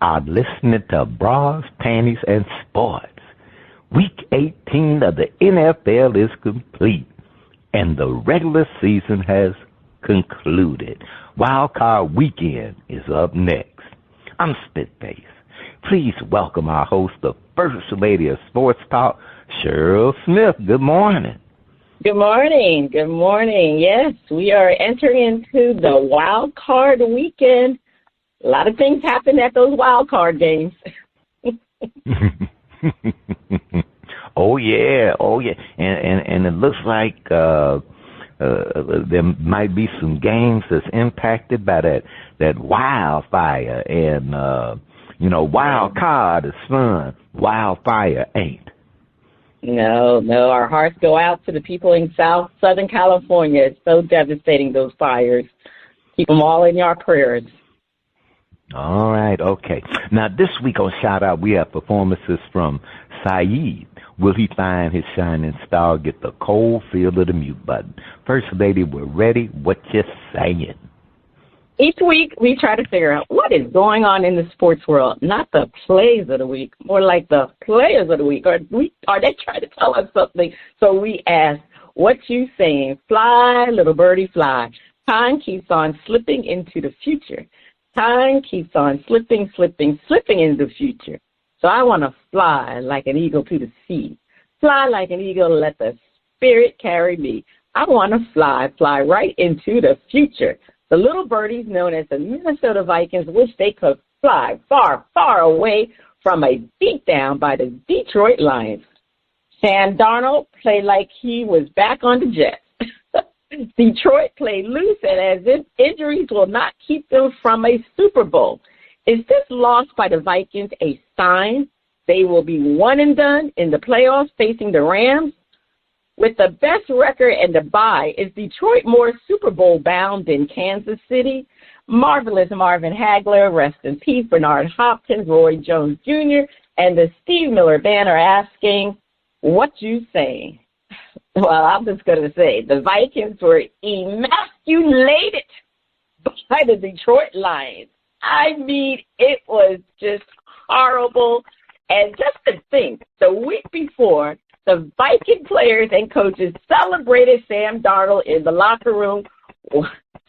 are listening to Bras, Panties and Sports. Week 18 of the NFL is complete, and the regular season has concluded. Wildcard weekend is up next. I'm Spitface. Please welcome our host, the First Lady of Sports Talk, Cheryl Smith. Good morning. Good morning. Good morning. Yes, we are entering into the wild card weekend. A lot of things happen at those wild card games. Oh yeah. And it looks like there might be some games that's impacted by that wildfire. And wild card is fun. Wildfire ain't. No, our hearts go out to the people in Southern California. It's so devastating, those fires. Keep them all in your prayers. All right, okay. Now, this week on Shout Out, we have performances from Siyiid. Will he find his shining star? Get the cold feel of the mute button. First Lady, we're ready. What you saying? Each week, we try to figure out what is going on in the sports world, not the plays of the week, more like the players of the week. Are they trying to tell us something? So we ask, what you saying? Fly, little birdie, fly. Time keeps on slipping into the future. Time keeps on slipping into the future. So I want to fly like an eagle to the sea. Fly like an eagle, let the spirit carry me. I want to fly right into the future. The little birdies known as the Minnesota Vikings wish they could fly far, far away from a beatdown by the Detroit Lions. Sam Darnold played like he was back on the Jets. Detroit played loose, and as if injuries will not keep them from a Super Bowl. Is this loss by the Vikings a sign they will be one and done in the playoffs facing the Rams? With the best record and the bye, is Detroit more Super Bowl bound than Kansas City? Marvelous Marvin Hagler, rest in peace, Bernard Hopkins, Roy Jones Jr., and the Steve Miller Band are asking, what you saying? Well, I'm just going to say the Vikings were emasculated by the Detroit Lions. I mean, it was just horrible. And just to think, the week before, the Viking players and coaches celebrated Sam Darnold in the locker room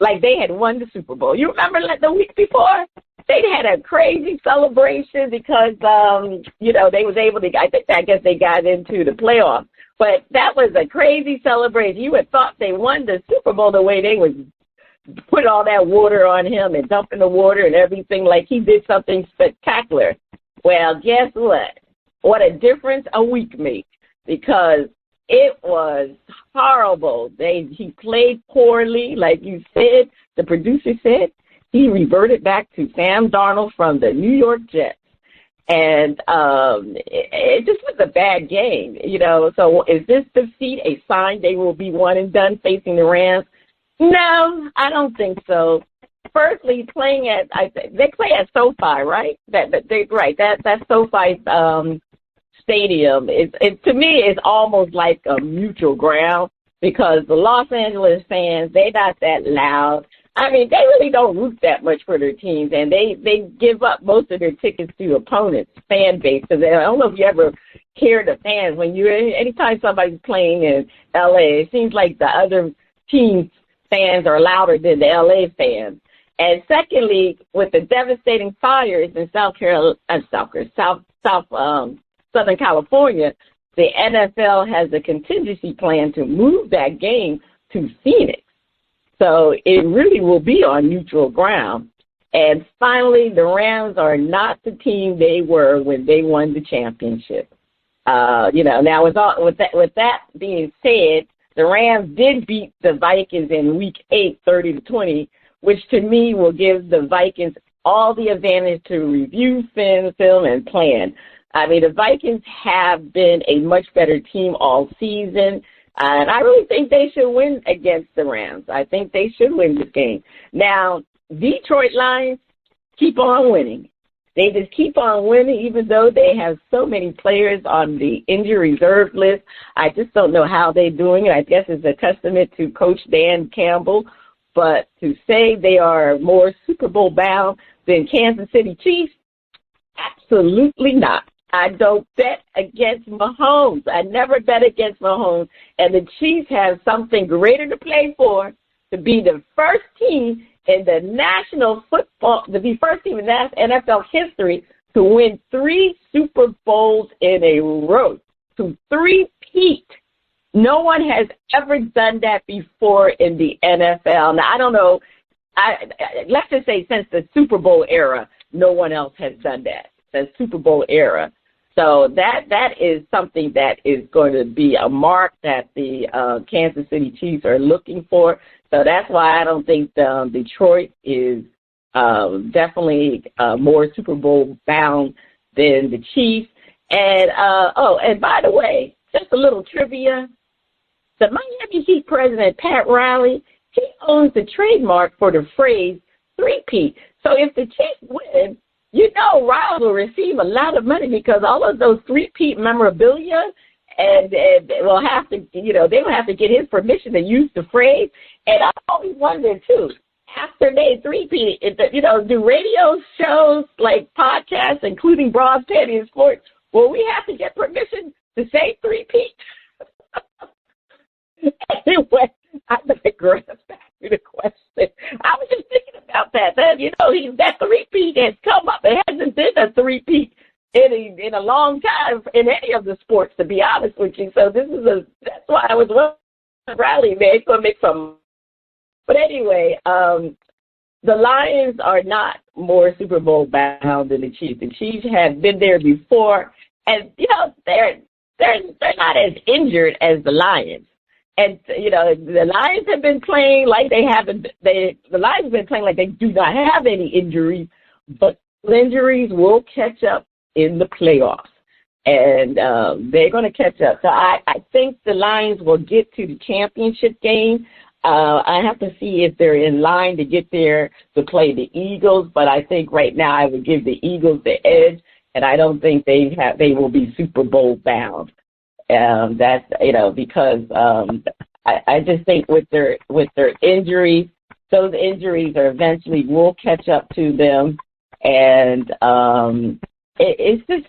like they had won the Super Bowl. You remember the week before? They had a crazy celebration because, they was able to, I guess they got into the playoffs. But that was a crazy celebration. You would thought they won the Super Bowl the way they would put all that water on him and dumping the water and everything like he did something spectacular. Well, guess what? What a difference a week makes, because it was horrible. He played poorly, like you said. The producer said he reverted back to Sam Darnold from the New York Jets. And it just was a bad game, So is this defeat a sign they will be one and done facing the Rams? No, I don't think so. Firstly, they play at SoFi, right? That SoFi stadium to me is almost like a neutral ground, because the Los Angeles fans, they're not that loud. I mean, they really don't root that much for their teams, and they give up most of their tickets to opponents' fan base. Because I don't know if you ever hear the fans anytime somebody's playing in LA, it seems like the other team's fans are louder than the LA fans. And secondly, with the devastating fires in Southern California, the NFL has a contingency plan to move that game to Phoenix. So it really will be on neutral ground. And finally, the Rams are not the team they were when they won the championship. Now with that being said, the Rams did beat the Vikings in Week 8, 30-20, which to me will give the Vikings all the advantage to review film and plan. I mean, the Vikings have been a much better team all season, and I really think they should win against the Rams. I think they should win this game. Now, Detroit Lions keep on winning. They just keep on winning, even though they have so many players on the injury reserve list. I just don't know how they're doing it. I guess it's a testament to Coach Dan Campbell. But to say they are more Super Bowl bound than Kansas City Chiefs, Absolutely not. I don't bet against Mahomes. I never bet against Mahomes. And the Chiefs have something greater to play for, to be the first team in the national football, to be first team in NFL history to win 3 Super Bowls in a row, to three-peat. No one has ever done that before in the NFL. Now, I don't know. Let's just say since the Super Bowl era, no one else has done that. The Super Bowl era. So that is something that is going to be a mark that the Kansas City Chiefs are looking for. So that's why I don't think Detroit is definitely more Super Bowl bound than the Chiefs. And and by the way, just a little trivia: the Miami Heat president Pat Riley, he owns the trademark for the phrase three-peat. So if the Chiefs win, you know Riley will receive a lot of money because all of those three-peat memorabilia, and will have to, they will have to get his permission to use the phrase. And I always wonder too, after they three-peat, do radio shows like podcasts, including Bras, Panties and Sports, will we have to get permission to say three-peat? Anyway, I digress. Back to the question. I was just thinking about that. That three-peat has come up. It hasn't been a three-peat in a long time in any of the sports, to be honest with you. So that's why I was rallying there. It's going to make some. But anyway, the Lions are not more Super Bowl bound than the Chiefs. The Chiefs have been there before, and they're not as injured as the Lions. And the Lions have been playing like the Lions have been playing like they do not have any injuries, but injuries will catch up in the playoffs, and they're going to catch up. So I think the Lions will get to the championship game. I have to see if they're in line to get there to play the Eagles, but I think right now I would give the Eagles the edge, and I don't think they will be Super Bowl bound. That's because I just think with their injuries, those injuries are eventually will catch up to them, and it's just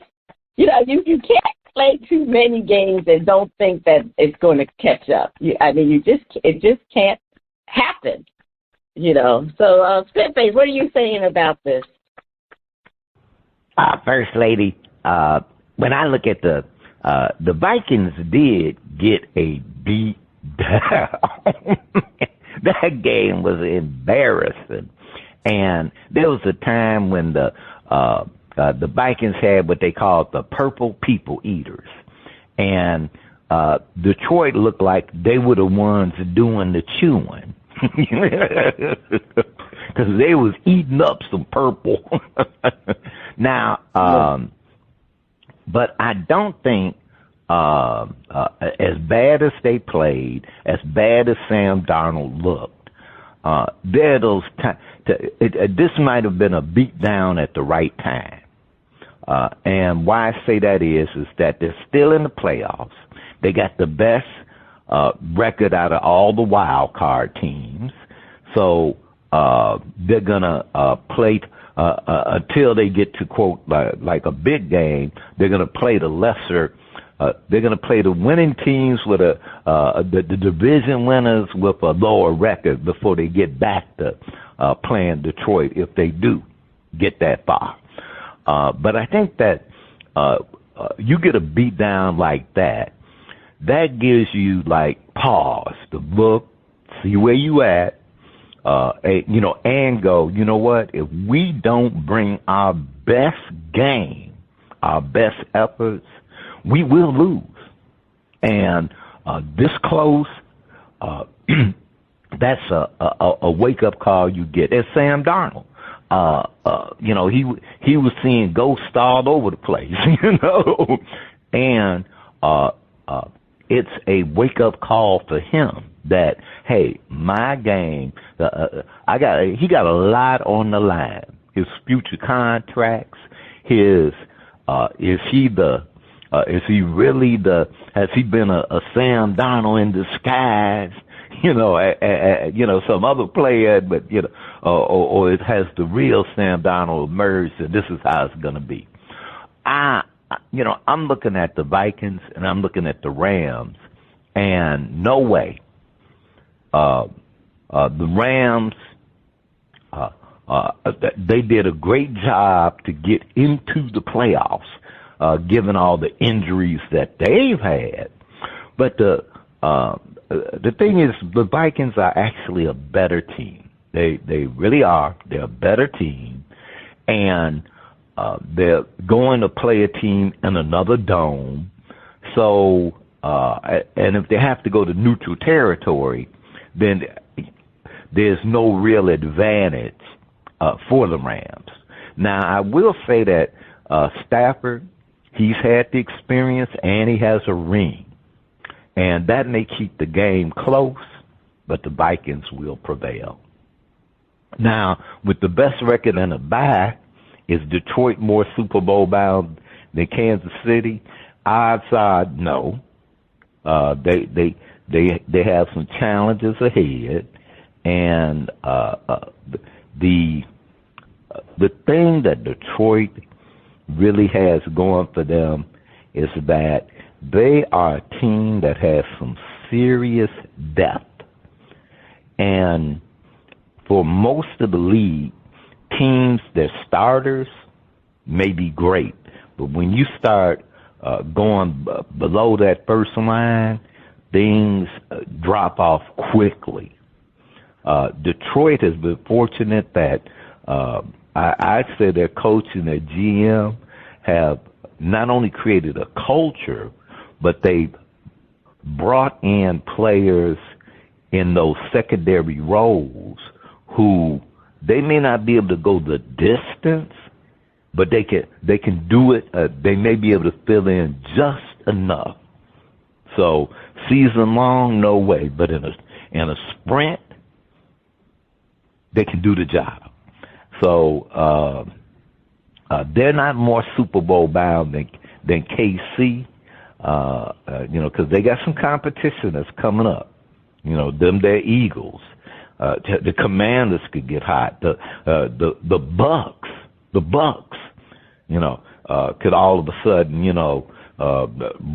you can't play too many games and don't think that it's going to catch up. It just can't happen. So Spitface, what are you saying about this? First Lady, when I look at the Vikings did get a beat down. That game was embarrassing. And there was a time when the Vikings had what they called the purple people eaters. And Detroit looked like they were the ones doing the chewing. Because they was eating up some purple. Now, but I don't think as bad as they played, as bad as Sam Darnold looked, there are those times. This might have been a beat down at the right time. And why I say that is that they're still in the playoffs. They got the best record out of all the Wildcard teams. So they're going to play until they get to, quote, like a big game. They're going to play the lesser. They're going to play the winning teams with the division winners with a lower record before they get back to playing Detroit, if they do get that far. But I think that you get a beat down like that, that gives you like pause to look, see where you at, and go, you know what? If we don't bring our best game, our best efforts, we will lose. And this close, that's a wake-up call you get. It's Sam Darnold. He was seeing ghosts all over the place, and it's a wake-up call for him that, hey, my game, he got a lot on the line. His future contracts, has he been a Sam Darnold in disguise? Some other player, but or it has the real Sam Darnold emerged, and this is how it's going to be. I'm looking at the Vikings and I'm looking at the Rams, and no way. The Rams, they did a great job to get into the playoffs, given all the injuries that they've had. But the thing is, the Vikings are actually a better team. They really are. They're a better team, and they're going to play a team in another dome. So, and if they have to go to neutral territory, then there's no real advantage for the Rams. Now, I will say that Stafford, he's had the experience and he has a ring. And that may keep the game close, but the Vikings will prevail. Now, with the best record in the bye, is Detroit more Super Bowl bound than Kansas City? Odds are no. They have some challenges ahead, and the thing that Detroit really has going for them is that they are a team that has some serious depth. And for most of the league, teams, their starters may be great, but when you start going below that first line, things drop off quickly. Detroit has been fortunate that I'd say their coach and their GM have not only created a culture, but they've brought in players in those secondary roles who they may not be able to go the distance, but they can do it. They may be able to fill in just enough. So season long, no way, but in a sprint, they can do the job. So they're not more Super Bowl bound than KC, because they got some competition that's coming up. Their Eagles. The Commanders could get hot. The Bucks, could all of a sudden,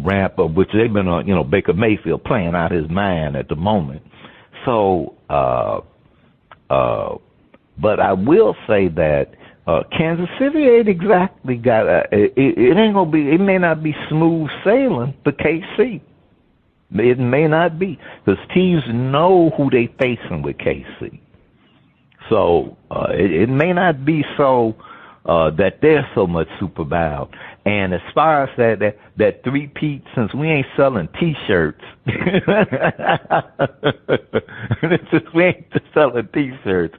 ramp up, which they've been on, Baker Mayfield playing out his mind at the moment. So, but I will say that Kansas City ain't exactly got it may not be smooth sailing for KC. It may not be, because teams know who they facing with KC. So it may not be so that they're so much super bound. And as far as that three-peat, since we ain't selling T-shirts, since we ain't selling T-shirts,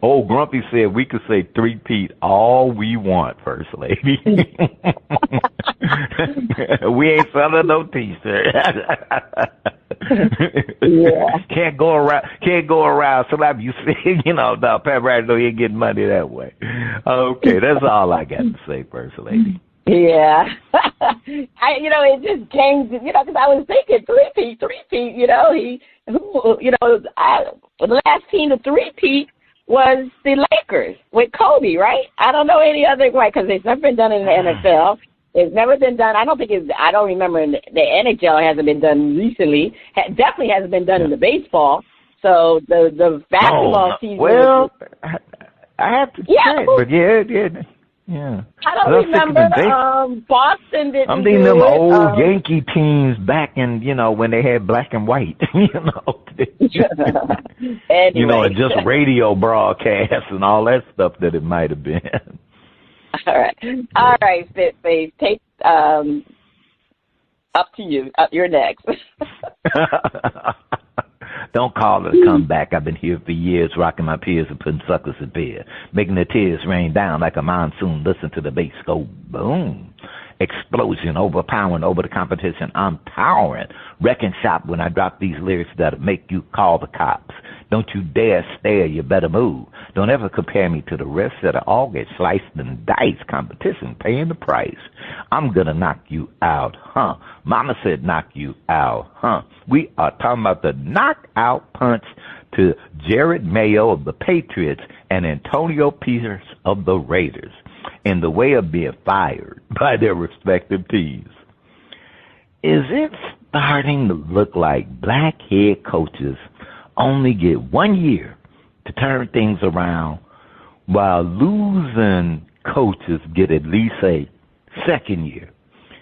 old Grumpy said we could say three-peat all we want, First Lady. We ain't selling no T-shirts. Yeah. Can't go around. Somebody you see, no, Pat Riley, no, you ain't getting money that way. Okay, that's all I got to say, First Lady. Yeah. It just came, because I was thinking three-peat, the last team to three-peat was the Lakers with Kobe, right? I don't know any other way, because it's never been done in the NFL. It's never been done. I don't remember the NHL hasn't been done recently. Definitely hasn't been done in the baseball. So the basketball season. Well, I have to check, but yeah. I don't remember. Boston didn't. I'm thinking them old Yankee teams back in, when they had black and white, Anyway. and just radio broadcasts and all that stuff that it might have been. All right, Spitface. Take up to you. You're next. Don't call it a comeback. I've been here for years, rocking my peers and putting suckers in bed, making the tears rain down like a monsoon. Listen to the bass go boom. Explosion, overpowering over the competition. I'm towering. Wrecking shop when I drop these lyrics that'll make you call the cops. Don't you dare stare, you better move. Don't ever compare me to the rest that all get sliced and diced. Competition paying the price. I'm gonna knock you out, huh? Mama said knock you out, huh? We are talking about the knockout punch to Jared Mayo of the Patriots and Antonio Pierce of the Raiders in the way of being fired by their respective teams. Is it starting to look like black head coaches only get 1 year to turn things around, while losing coaches get at least a second year?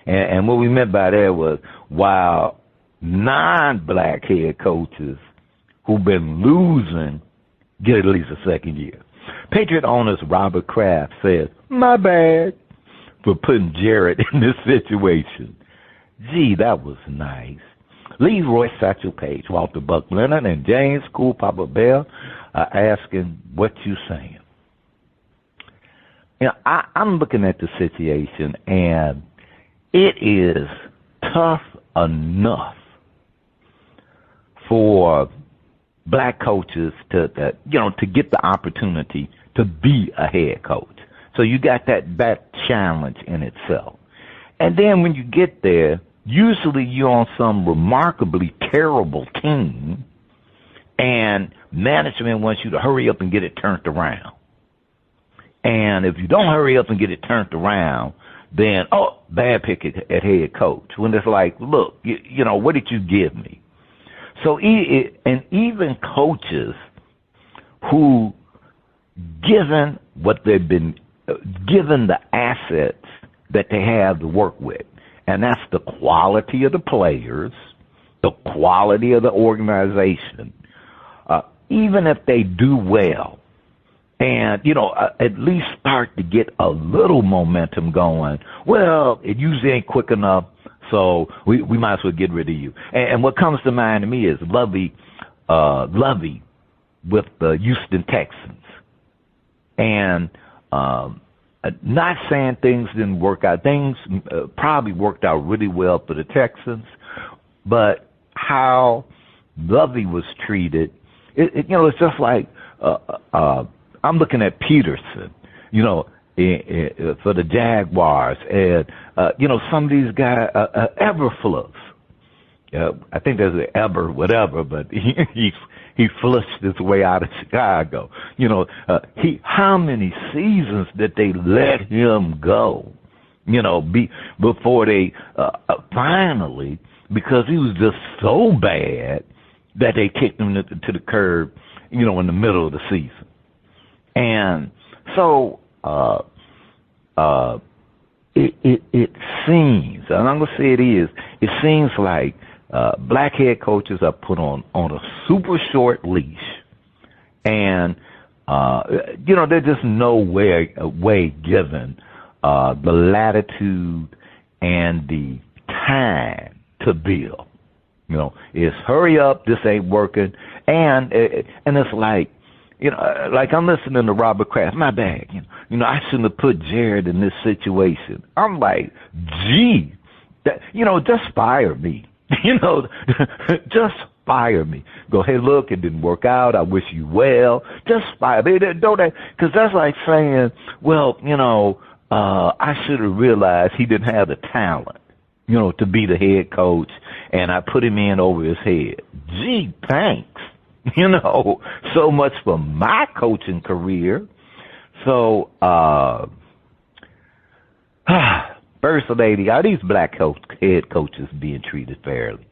And what we meant by that was, while non-black head coaches who've been losing get at least a second year. Patriot owners Robert Kraft says, "My bad for putting Jared in this situation. Gee, that was nice." Leroy Satchel Page, Walter Buck Leonard, and James Cool Papa Bell are asking, what you saying? You know, I'm looking at the situation, and it is tough enough for black coaches to get the opportunity to be a head coach. So you got that challenge in itself. And then when you get there, usually you're on some remarkably terrible team, and management wants you to hurry up and get it turned around. And if you don't hurry up and get it turned around, then, bad pick at head coach. When it's like, look, what did you give me? So, and even coaches who, given what they've been given the assets that they have to work with, and that's the quality of the players, the quality of the organization, even if they do well, and, at least start to get a little momentum going, well, it usually ain't quick enough, so we might as well get rid of you. And what comes to mind to me is Lovey with the Houston Texans. And not saying things didn't work out. Things probably worked out really well for the Texans, but how Lovey was treated, it's just like I'm looking at Peterson, for the Jaguars, and some of these guys, Eberflus. I think there's an Eber, whatever, but he flushed his way out of Chicago. How many seasons did they let him go? Before they finally, because he was just so bad that they kicked him to the curb, in the middle of the season. And so it seems, and I'm going to say it seems like black head coaches are put on a super short leash, and there's just no way given the latitude and the time to build. It's hurry up, this ain't working, and it's like, like I'm listening to Robert Kraft. My bad, I shouldn't have put Jared in this situation. I'm like, gee, just fire me. Just fire me. Go, hey, look, it didn't work out. I wish you well. Just fire me. Don't, because that's like saying, well, I should have realized he didn't have the talent, to be the head coach, and I put him in over his head. Gee, thanks. So much for my coaching career. So, First Lady, are these black head coaches being treated fairly?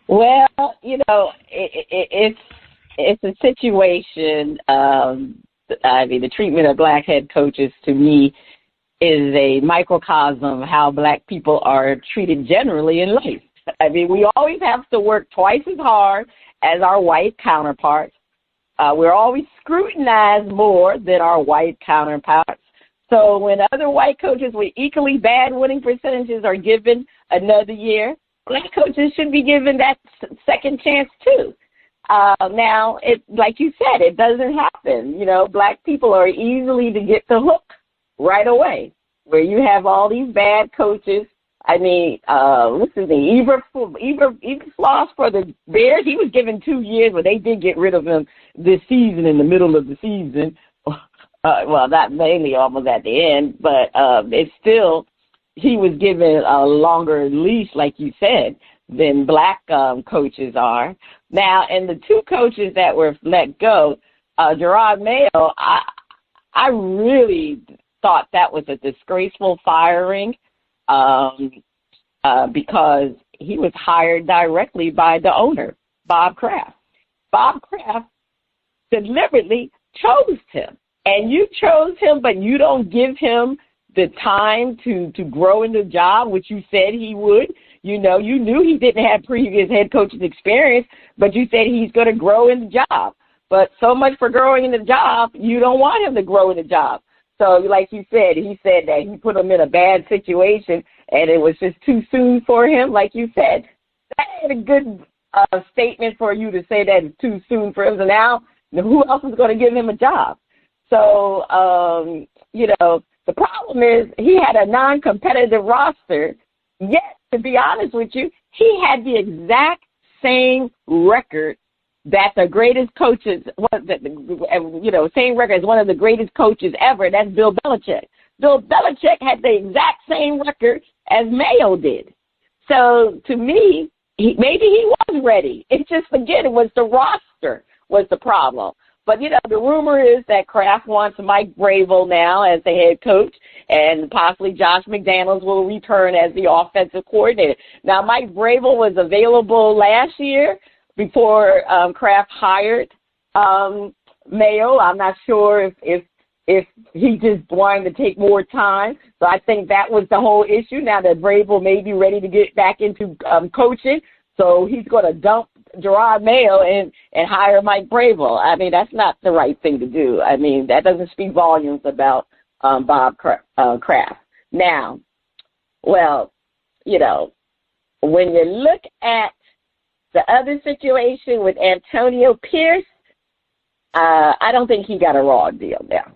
Well, it's a situation. The treatment of black head coaches, to me, is a microcosm of how black people are treated generally in life. We always have to work twice as hard as our white counterparts. We're always scrutinized more than our white counterparts. So when other white coaches with equally bad winning percentages are given another year, black coaches should be given that second chance too. Now, like you said, it doesn't happen. Black people are easily to get the hook right away, where you have all these bad coaches. What's his name? Eberflus for the Bears. He was given 2 years, but they did get rid of him this season, in the middle of the season. Well, not mainly, almost at the end, but it's still, he was given a longer leash, like you said. than black coaches are. Now, and the two coaches that were let go, Gerard Mayo, I really thought that was a disgraceful firing because he was hired directly by the owner, Bob Kraft. Bob Kraft deliberately chose him. And you chose him, but you don't give him the time to grow in the job, which you said he would. You know, you knew he didn't have previous head coaching experience, but you said he's going to grow in the job. But so much for growing in the job, you don't want him to grow in the job. So like you said, he said that he put him in a bad situation, and it was just too soon for him, like you said. That ain't a good statement for you to say that it's too soon for him. So now, who else is going to give him a job? So, you know, the problem is he had a non-competitive roster, yet, to be honest with you, he had the exact same record that the greatest coaches, same record as one of the greatest coaches ever. That's Bill Belichick. Bill Belichick had the exact same record as Mayo did. So, to me, maybe he was ready. It just, again, it was the roster was the problem. But, you know, the rumor is that Kraft wants Mike Vrabel now as the head coach, and possibly Josh McDaniels will return as the offensive coordinator. Now, Mike Vrabel was available last year before Kraft hired Mayo. I'm not sure if he just wanted to take more time. So I think that was the whole issue. Now that Vrabel may be ready to get back into coaching, so he's going to dump Gerard Mayo and hire Mike Vrabel. I mean, that's not the right thing to do. I mean, that doesn't speak volumes about Bob Kraft. Now, well, you know, when you look at the other situation with Antonio Pierce, I don't think he got a raw deal now.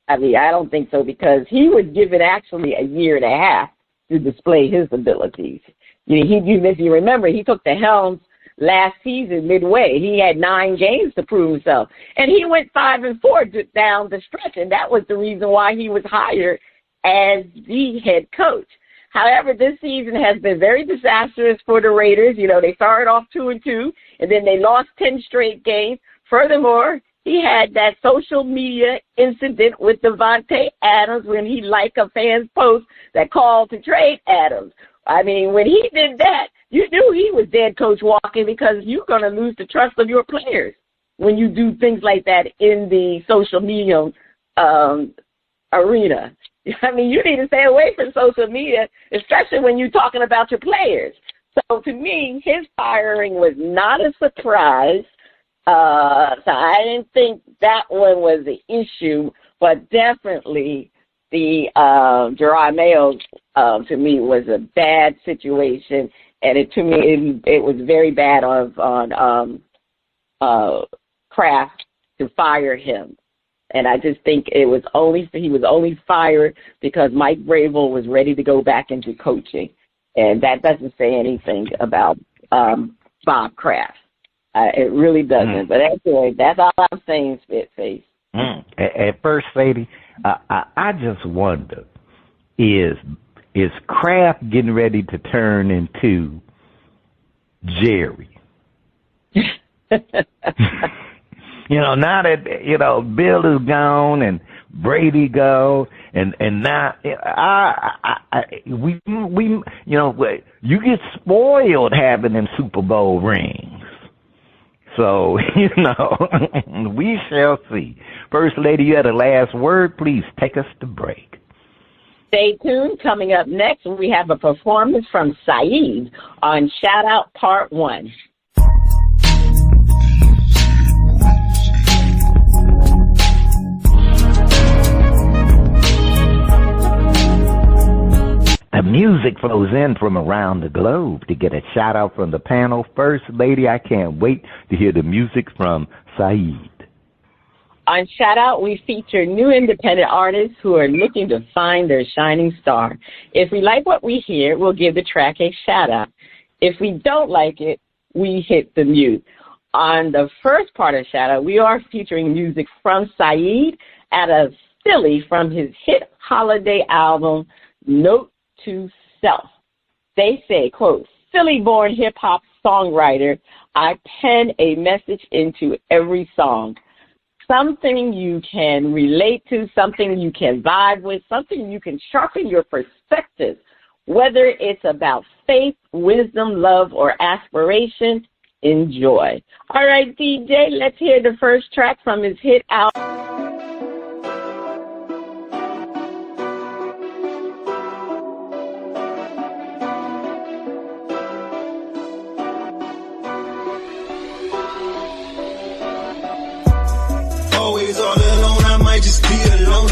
I mean, I don't think so, because he was given actually a year and a half to display his abilities. If you remember, he took the helm last season midway. He had 9 games to prove himself, and he went 5-4 down the stretch, and that was the reason why he was hired as the head coach. However, this season has been very disastrous for the Raiders. You know, they started off 2-2, and then they lost 10 straight games. Furthermore, he had that social media incident with Devontae Adams when he liked a fan's post that called to trade Adams. I mean, when he did that, you knew he was dead coach walking, because you're going to lose the trust of your players when you do things like that in the social media arena. I mean, you need to stay away from social media, especially when you're talking about your players. So to me, his firing was not a surprise. So I didn't think that one was the issue, but definitely the Gerard Mayo, to me, was a bad situation, and it was very bad on Kraft to fire him. And I just think he was only fired because Mike Vrabel was ready to go back into coaching, and that doesn't say anything about Bob Kraft. It really doesn't. But anyway, that's all I'm saying, Spitface. At First Lady, I just wonder, is Kraft getting ready to turn into Jerry? You know, now that, you know, Bill is gone and Brady gone, and now we you know, you get spoiled having them Super Bowl rings. So, you know, we shall see. First Lady, you had a last word. Please take us to break. Stay tuned. Coming up next, we have a performance from Siyiid on Shout Out Part 1. The music flows in from around the globe. To get a shout out from the panel, First Lady, I can't wait to hear the music from Siyiid. On Shout Out, we feature new independent artists who are looking to find their shining star. If we like what we hear, we'll give the track a shout out. If we don't like it, we hit the mute. On the first part of Shout Out, we are featuring music from Siyiid out of Philly from his hit holiday album, Note to Self. They say, quote, Philly-born hip-hop songwriter, I pen a message into every song. Something you can relate to, something you can vibe with, something you can sharpen your perspective, whether it's about faith, wisdom, love, or aspiration. Enjoy. All right, DJ, let's hear the first track from his hit album. Always all alone, I might just be alone,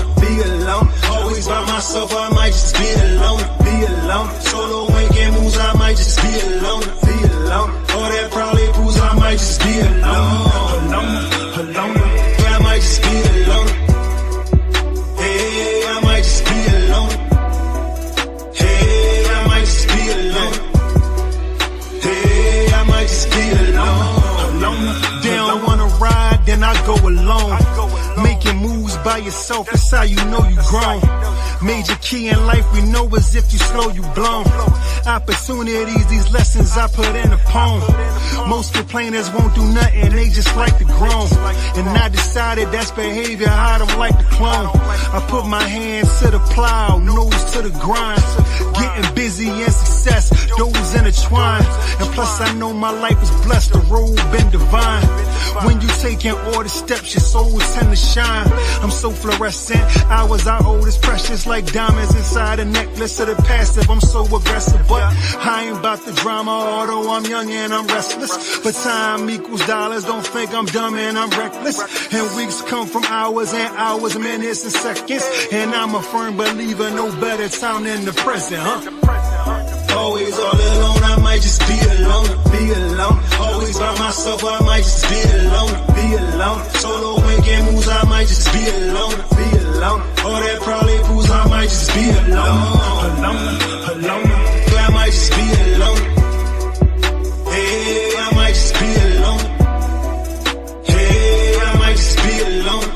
Always by myself, I might just be alone, Solo making moves, I might just be alone, All that probably proves I might just be alone, Yeah, I might just be alone. Hey, I might just be alone. Hey, I might just be alone. Hey, I might just be alone. They don't wanna ride, then I go alone. Making moves by yourself, that's how you know you grown. Major key in life we know is if you slow, you blown. Opportunities, these lessons I put in a poem. Most complainers won't do nothing, they just like to groan. And I decided that's behavior I don't like to clone. I put my hands to the plow, nose to the grind. Getting busy and success, those intertwined. And plus I know my life is blessed, the road been divine. When you taking all the steps, your soul tend to shine. I'm so fluorescent, hours I hold is precious like diamonds inside a necklace of the passive. I'm so aggressive, but I ain't about the drama, although I'm young and I'm restless. But time equals dollars, don't think I'm dumb and I'm reckless. And weeks come from hours and hours, minutes and seconds. And I'm a firm believer, no better time than the present, Always all alone, I might just be alone, Always by myself, I might just be alone, Solo making moves, I might just be alone, All that probably proves I might just be alone, Yeah, I might just be alone. Hey, I might just be alone. Hey, I might just be alone.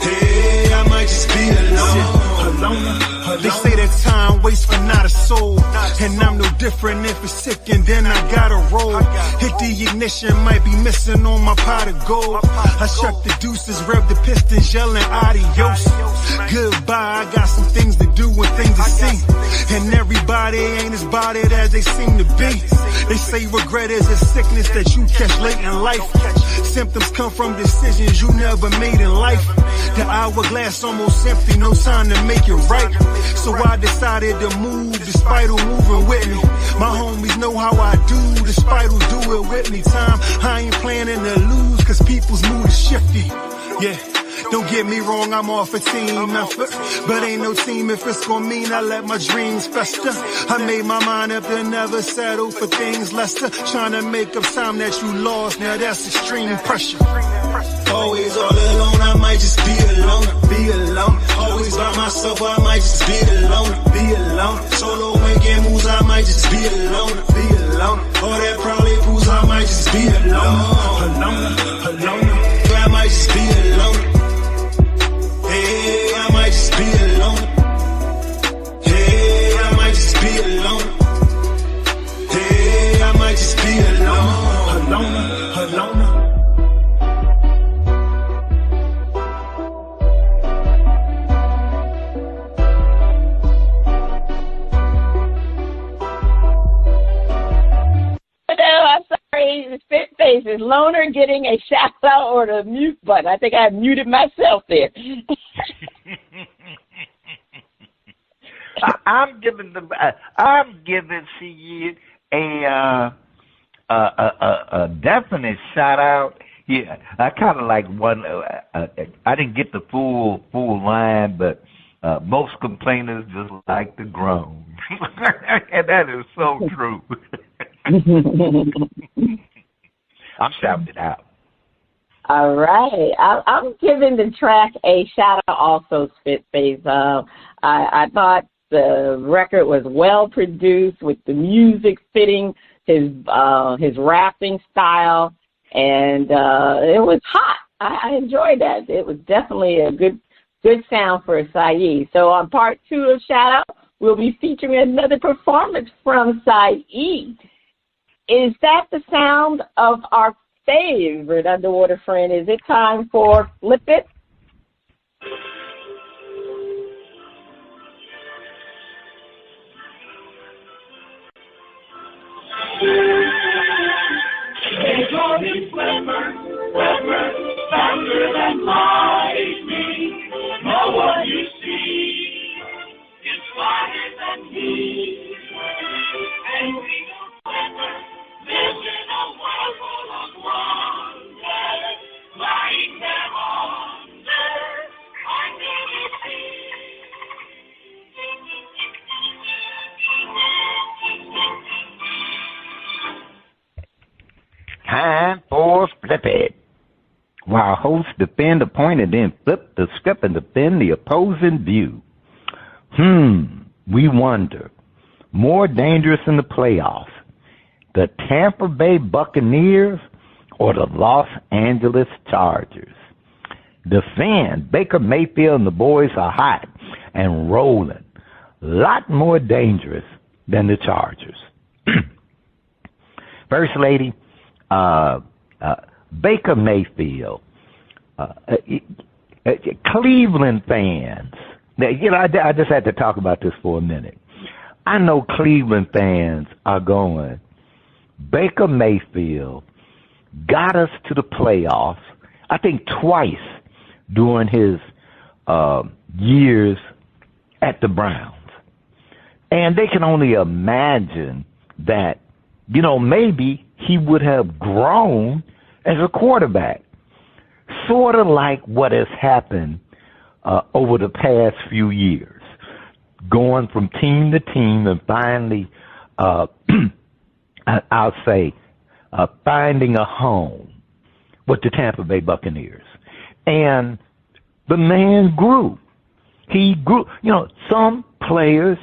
Hey, I might just be alone. They say that time waits for not a soul, and I'm no different. If it's sick and then I gotta roll. Hit the ignition, might be missing on my pot of gold. I chuck the deuces, rev the pistons, yelling adios. Goodbye, I got some things to do and things to see. And everybody ain't as bodied as they seem to be. They say regret is a sickness that you catch late in life. Symptoms come from decisions you never made in life. The hourglass almost empty, no time to make it right. So I decided to move, despite who moving with me. My homies know how I do, despite who do it with me. Time, I ain't planning to lose, cause people's mood is shifty. Yeah, don't get me wrong, I'm off a team effort. But ain't no team if it's gonna mean I let my dreams fester. I made my mind up to never settle for things lesser. Trying to make up time that you lost, now that's extreme pressure. Always all alone, I might just be alone, Always by myself, I might just be alone, Solo making moves, I might just be alone, All that probably proves I might just be alone, Yeah, I might just be alone. Hey, I might just be alone. Hey, I might just be alone. Hey, I might just be alone. Spitface is Loner getting a shout out or the mute button. I think I muted myself there. I'm giving Siyiid a definite shout out. Yeah, I kind of like one. I didn't get the full line, but most complainers just like to groan, and that is so true. I'm shouting it out. All right. I'm giving the track a shout out also, Spitface. I thought the record was well produced with the music fitting his rapping style, and it was hot. I enjoyed that. It was definitely a good sound for Siyiid. So on part 2 of shout out, we'll be featuring another performance from Siyiid. Is that the sound of our favorite underwater friend? Is it time for Flip It? They call me Flipper, faster than lightning. No one you see is smarter than me. And we know Flipper lives in a world full of wonders, lying there under the sea. Time for Flip It. While hosts defend a point and then flip the script and defend the opposing view. We wonder, more dangerous in the playoffs, the Tampa Bay Buccaneers or the Los Angeles Chargers? Defend, Baker Mayfield and the boys are hot and rolling. Lot more dangerous than the Chargers. First Lady, Baker Mayfield, Cleveland fans. I just had to talk about this for a minute. I know Cleveland fans are going, Baker Mayfield got us to the playoffs, I think twice during his years at the Browns. And they can only imagine that, maybe he would have grown as a quarterback, sort of like what has happened over the past few years, going from team to team and finally, I'll say, finding a home with the Tampa Bay Buccaneers. And the man grew. He grew. Some players,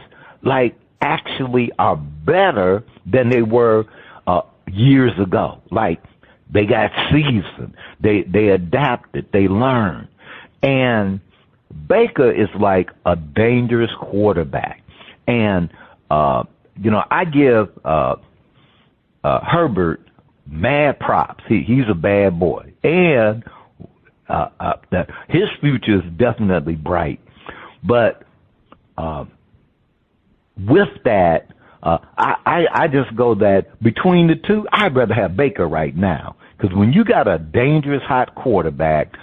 actually are better than they were years ago. They got seasoned. They adapted. They learned. And Baker is like a dangerous quarterback. And, I give Herbert mad props. He's a bad boy. And his future is definitely bright. But with that, I just go that between the two, I'd rather have Baker right now. Because when you got a dangerous hot quarterback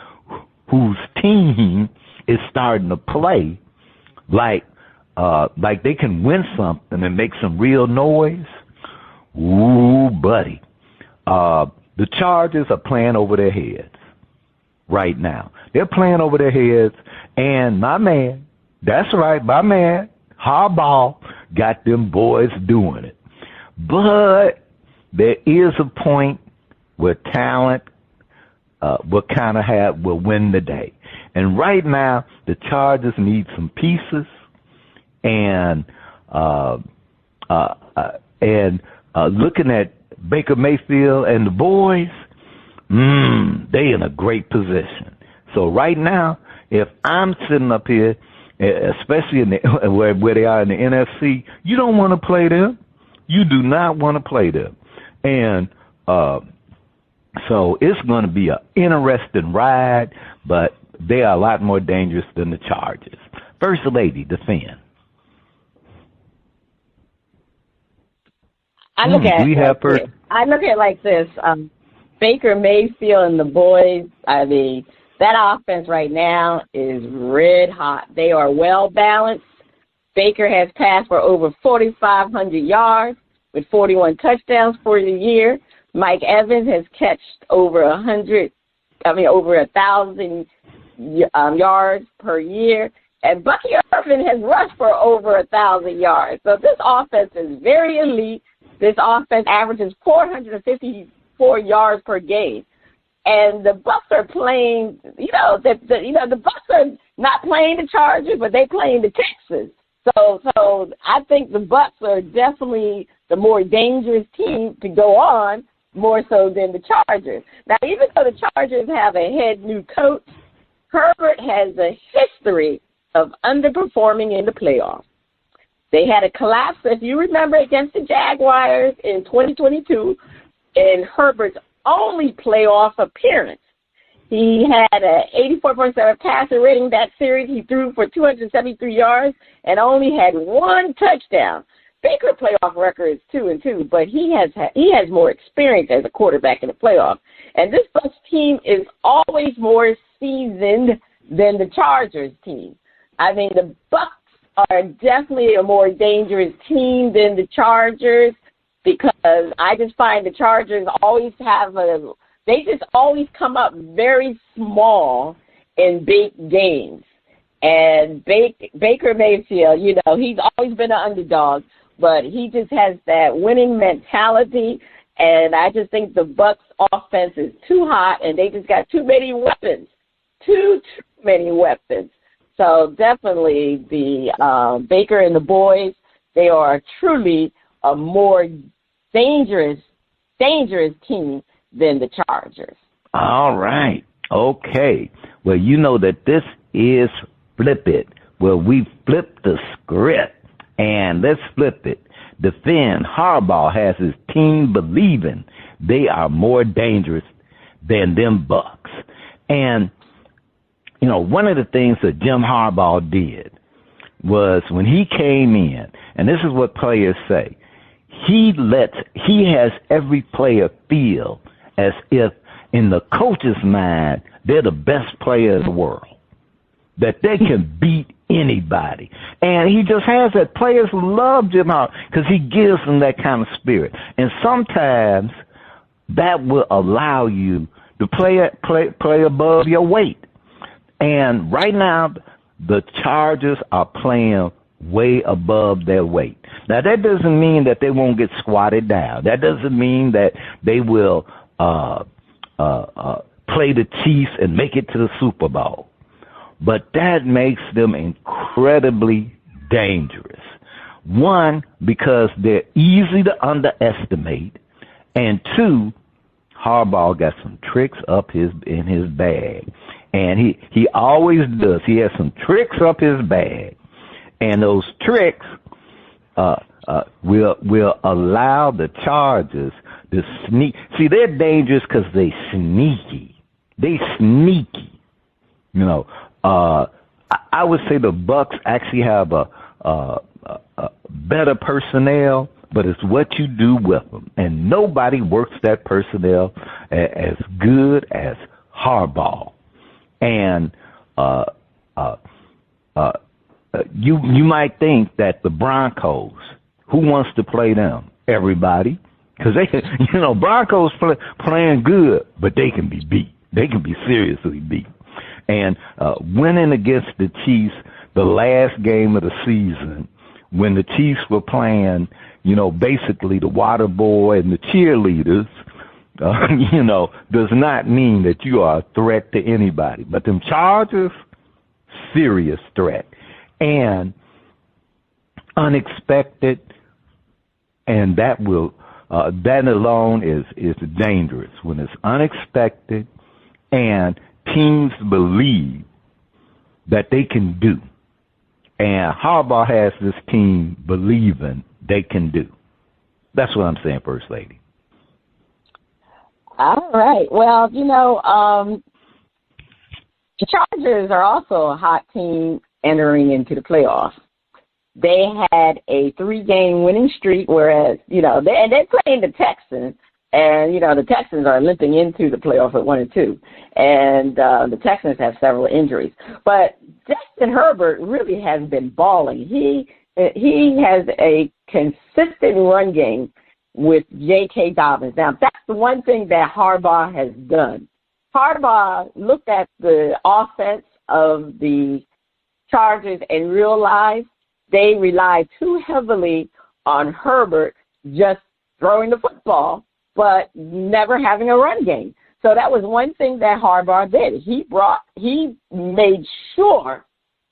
whose team is starting to play like they can win something and make some real noise, ooh, buddy. The Chargers are playing over their heads right now. They're playing over their heads, and my man, that's right, my man, Harbaugh, got them boys doing it. But there is a point where talent will win the day. And right now, the Chargers need some pieces, and looking at Baker Mayfield and the boys, they in a great position. So right now, if I'm sitting up here, especially in the, where they are in the NFC, you don't want to play them. You do not want to play them. And so it's going to be an interesting ride, but they are a lot more dangerous than the Chargers. First Lady, defend. I look at it like this. Baker Mayfield and the boys, that offense right now is red hot. They are well balanced. Baker has passed for over 4,500 yards with 41 touchdowns for the year. Mike Evans has catched over 1,000 yards per year. And Bucky Irvin has rushed for over 1,000 yards. So this offense is very elite. This offense averages 454 yards per game. And the Bucs are playing, the Bucs are not playing the Chargers, but they playing the Texans. So I think the Bucs are definitely the more dangerous team to go on, more so than the Chargers. Now, even though the Chargers have a head new coach, Herbert has a history of underperforming in the playoffs. They had a collapse, if you remember, against the Jaguars in 2022 in Herbert's only playoff appearance. He had an 84.7 passer rating that series. He threw for 273 yards and only had one touchdown. Baker's playoff record is 2-2, but he has more experience as a quarterback in the playoffs. And this Bucs team is always more seasoned than the Chargers team. I mean, the Bucs are definitely a more dangerous team than the Chargers because I just find the Chargers always they just always come up very small in big games. And Baker Mayfield, you know, he's always been an underdog, but he just has that winning mentality. And I just think the Bucs offense is too hot, and they just got too many weapons, too many weapons. So definitely the Baker and the boys, they are truly a more dangerous team than the Chargers. All right. Okay. Well, you know that this is Flip It, where we flip the script. And let's flip it. Defend. Harbaugh has his team believing they are more dangerous than them Bucs. And, you know, one of the things that Jim Harbaugh did was when he came in, and this is what players say, he has every player feel as if in the coach's mind they're the best player in the world, that they can beat anybody. And he just has that. Players love Jim Harbaugh because he gives them that kind of spirit. And sometimes that will allow you to play above your weight. And right now, the Chargers are playing way above their weight. Now, that doesn't mean that they won't get squatted down. That doesn't mean that they will play the Chiefs and make it to the Super Bowl. But that makes them incredibly dangerous. One, because they're easy to underestimate. And two, Harbaugh got some tricks in his bag. And he always does. He has some tricks up his bag. And those tricks will allow the Chargers to sneak. See, they're dangerous because they sneaky. They sneaky. You know, I would say the Bucs actually have a better personnel, but it's what you do with them. And nobody works that personnel as good as Harbaugh. And you might think that the Broncos, who wants to play them? Everybody. Because Broncos playing good, but they can be beat. They can be seriously beat. And winning against the Chiefs, the last game of the season, when the Chiefs were playing, basically the water boy and the cheerleaders, does not mean that you are a threat to anybody. But them Chargers, serious threat. And unexpected, and that alone is dangerous. When it's unexpected and teams believe that they can do. And Harbaugh has this team believing they can do. That's what I'm saying, First Lady. All right. Well, the Chargers are also a hot team entering into the playoffs. They had a 3-game winning streak, whereas, they're playing the Texans. And, the Texans are limping into the playoff at 1-2. And the Texans have several injuries. But Justin Herbert really has been balling. He has a consistent run game with J.K. Dobbins. Now, that's the one thing that Harbaugh has done. Harbaugh looked at the offense of the Chargers and realized they relied too heavily on Herbert just throwing the football, but never having a run game. So that was one thing that Harbaugh did. He made sure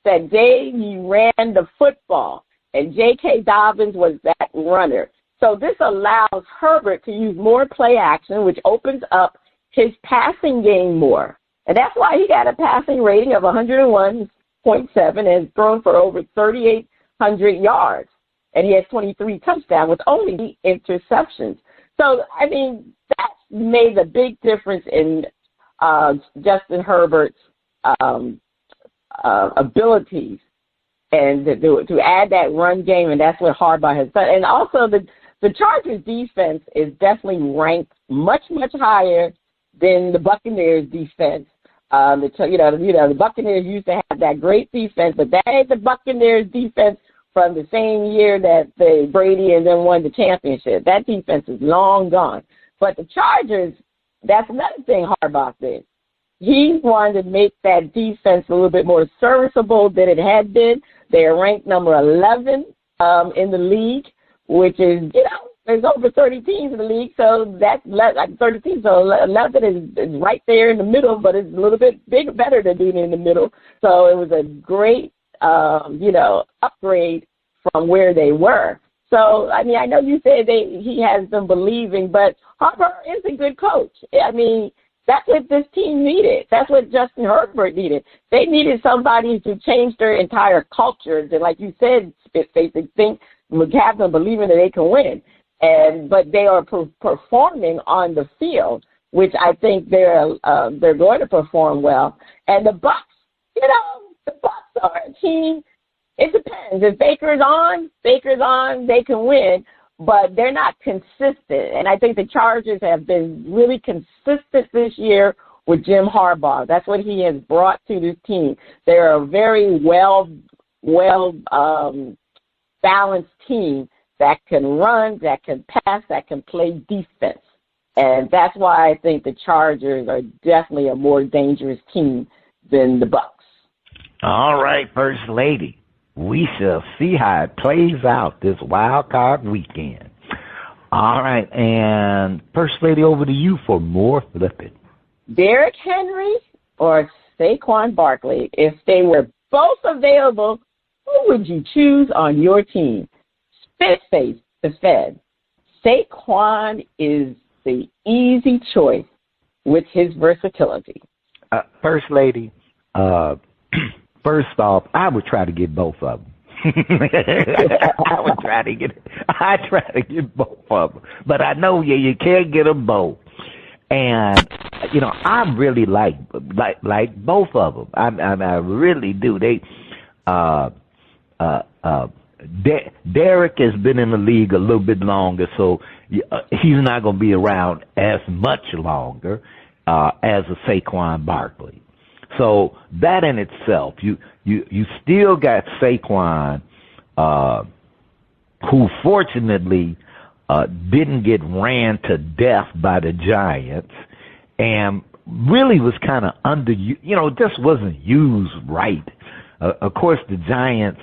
that he ran the football, and J.K. Dobbins was that runner. So this allows Herbert to use more play action, which opens up his passing game more. And that's why he got a passing rating of 101.7 and has thrown for over 3,800 yards. and he has 23 touchdowns with only 8 interceptions. So, I mean, that made a big difference in Justin Herbert's abilities and to add that run game, and that's what Harbaugh has done. And also the Chargers defense is definitely ranked much, much higher than the Buccaneers defense. The Buccaneers used to have that great defense, but that ain't the Buccaneers defense from the same year that Brady and them won the championship. That defense is long gone. But the Chargers, that's another thing Harbaugh did. He wanted to make that defense a little bit more serviceable than it had been. They are ranked number 11 in the league, which is, there's over 30 teams in the league, so that's like 30 teams. So 11 is right there in the middle, but it's a little bit better than being in the middle. So it was a great, upgrade from where they were. So, I mean, I know you said he has them believing, but Harbaugh is a good coach. I mean, that's what this team needed. That's what Justin Herbert needed. They needed somebody to change their entire culture. And like you said, Spitface, they think would have them believing that they can win. But they are performing on the field, which I think they're going to perform well. And the Bucs, the Bucs are a team. It depends. If Baker's on, they can win, but they're not consistent. And I think the Chargers have been really consistent this year with Jim Harbaugh. That's what he has brought to this team. They're a very well balanced team that can run, that can pass, that can play defense. And that's why I think the Chargers are definitely a more dangerous team than the Bucs. All right, First Lady. We shall see how it plays out this Wildcard weekend. All right, and First Lady, over to you for more flipping. Derrick Henry or Saquon Barkley, if they were both available, who would you choose on your team? Spitface, the Fed. Saquon is the easy choice with his versatility. First Lady, first off, I would try to get both of them. I try to get both of them. But I know you can't get them both. And, I really like both of them. I really do. Derrick has been in the league a little bit longer, so he's not going to be around as much longer as a Saquon Barkley. So that in itself, you still got Saquon, who fortunately didn't get ran to death by the Giants, and really was kind of just wasn't used right. Of course, the Giants,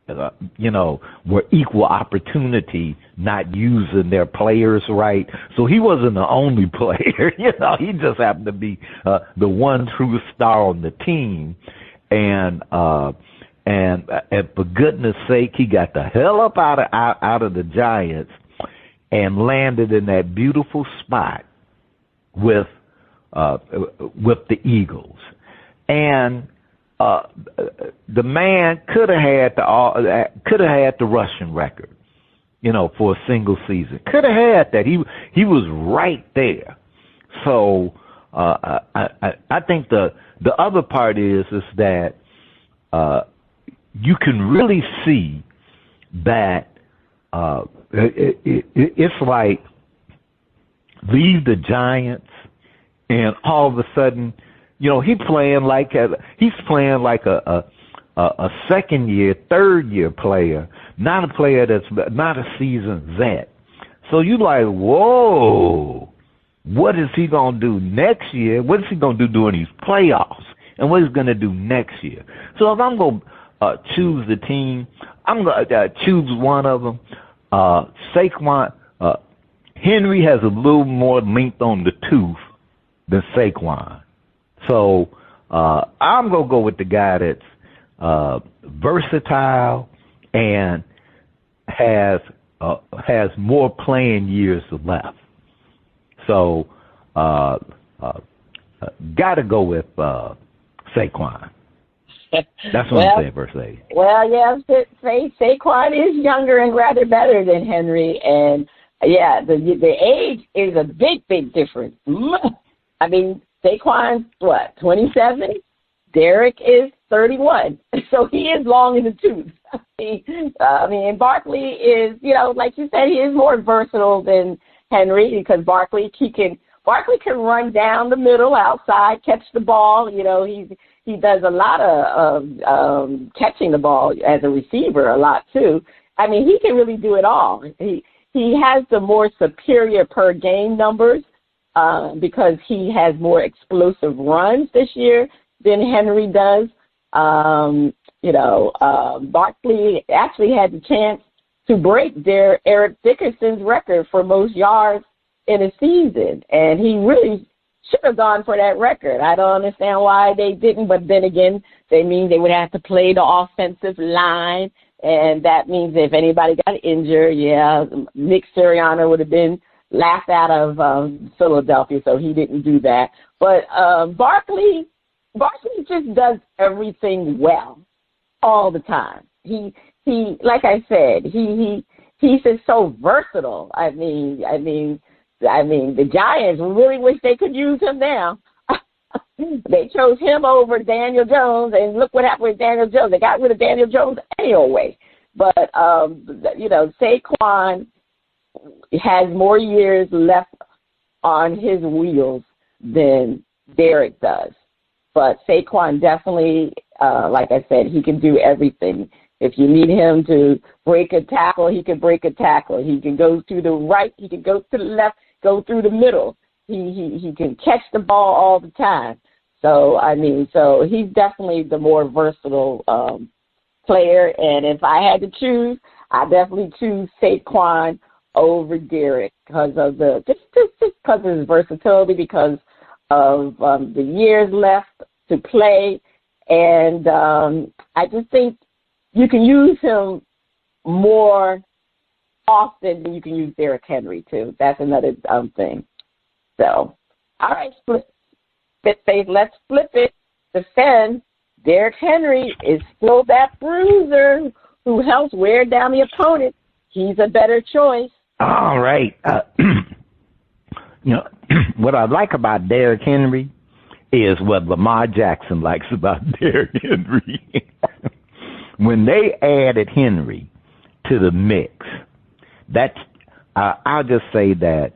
were equal opportunity, not using their players right. So he wasn't the only player. He just happened to be the one true star on the team. And for goodness sake, he got the hell up out of the Giants and landed in that beautiful spot with the Eagles. And the man could have had the rushing record, for a single season. Could have had that. He was right there. So I think the other part is that you can really see that it's like leave the Giants and all of a sudden, he's playing like a second year, third year player, not a player that's not a seasoned vet. So you like, whoa, what is he gonna do next year? What is he gonna do during these playoffs? And what he's gonna do next year? So if I'm gonna choose the team, I'm gonna choose one of them. Saquon, Henry has a little more length on the tooth than Saquon. So I'm going to go with the guy that's versatile and has more playing years left. So got to go with Saquon. That's what I'm saying, verse 8. Well, yeah, Saquon is younger and rather better than Henry, and yeah, the age is a big difference. I mean, Saquon's what, 27? Derek is 31, so he is long in the tooth. I mean, Barkley is, like you said, he is more versatile than Henry because Barkley can run down the middle, outside, catch the ball. He does a lot of catching the ball as a receiver, a lot too. I mean, he can really do it all. He has the more superior per game numbers because he has more explosive runs this year than Henry does. Barkley actually had the chance to break Eric Dickerson's record for most yards in a season, and he really should have gone for that record. I don't understand why they didn't, but then again, they would have to play the offensive line, and that means if anybody got injured, Nick Sirianni would have been laughed out of Philadelphia, so he didn't do that. But Barkley just does everything well all the time. He like I said, he's just so versatile. I mean, the Giants really wish they could use him now. They chose him over Daniel Jones, and look what happened with Daniel Jones. They got rid of Daniel Jones anyway. But, Saquon has more years left on his wheels than Derek does. But Saquon definitely, like I said, he can do everything. If you need him to break a tackle, he can break a tackle. He can go to the right. He can go to the left, go through the middle. He can catch the ball all the time. So he's definitely the more versatile player. And if I had to choose, I definitely choose Saquon over Derek because of just because of his versatility, because of the years left to play, and I just think you can use him more often than you can use Derrick Henry too. That's another thing. So, all right, Spitface, let's flip it. Defend. Derrick Henry is still that bruiser who helps wear down the opponent. He's a better choice. All right. What I like about Derrick Henry is what Lamar Jackson likes about Derrick Henry. When they added Henry to the mix, I'll just say that